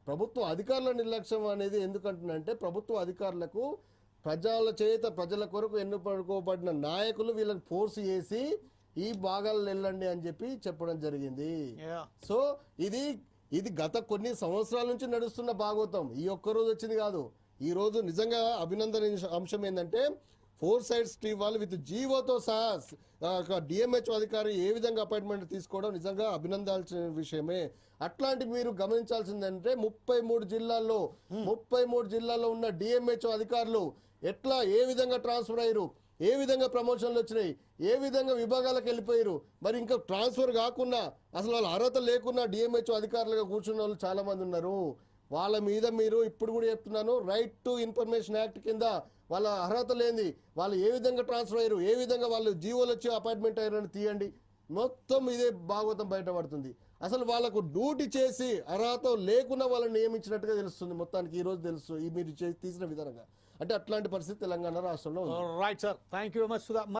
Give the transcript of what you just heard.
ప్రభుత్వ అధికారుల నిర్లక్ష్యం అనేది ఎందుకంటున్నంటే ప్రభుత్వ అధికారులకు ప్రజల కొరకు ఎన్నుకోబడిన నాయకులు వీళ్ళని ఫోర్స్ చేసి ఈ భాగాలు వెళ్ళండి అని చెప్పి చెప్పడం జరిగింది. సో ఇది గత కొన్ని సంవత్సరాల నుంచి నడుస్తున్న భాగవతం, ఈ ఒక్క రోజు వచ్చింది కాదు. ఈ రోజు నిజంగా అభినందన అంశం ఏంటంటే 4 సైడ్స్ టీమ్ వాళ్ళు విత్ జీవోతో సహా డిఎంహెచ్ఓ అధికారి ఏ విధంగా అపాయింట్మెంట్ తీసుకోవడం నిజంగా అభినందాల్సిన విషయమే. అట్లాంటి మీరు గమనించాల్సిందంటే 33 జిల్లాల్లో ఉన్న డిఎంహెచ్ఓ అధికారులు ఎట్లా ఏ విధంగా ట్రాన్స్ఫర్ అయ్యారు, ఏ విధంగా ప్రమోషన్లు వచ్చినాయి, ఏ విధంగా విభాగాలకు వెళ్ళిపోయారు. మరి ఇంకా ట్రాన్స్ఫర్ కాకుండా అసలు వాళ్ళ అర్హత లేకున్నా డిఎంహెచ్ఓ అధికారులుగా కూర్చున్న వాళ్ళు చాలా మంది ఉన్నారు. వాళ్ళ మీద మీరు ఇప్పుడు కూడా చెప్తున్నాను, రైట్ టు ఇన్ఫర్మేషన్ యాక్ట్ కింద వాళ్ళ అర్హత లేని వాళ్ళు ఏ విధంగా ట్రాన్స్ఫర్ అయ్యారు, ఏ విధంగా వాళ్ళు జీవోలు వచ్చి అపాయింట్మెంట్ అయ్యారని తీయండి. మొత్తం ఇదే భాగవతం బయటపడుతుంది. అసలు వాళ్ళకు డ్యూటీ చేసి అర్హత లేకుండా వాళ్ళని నియమించినట్టుగా తెలుస్తుంది. మొత్తానికి ఈ రోజు తెలుసు ఈ మీరు తీసిన విధానంగా. అంటే అట్లాంటి పరిస్థితి తెలంగాణ రాష్ట్రంలో ఉంది. Right sir, thank you very much.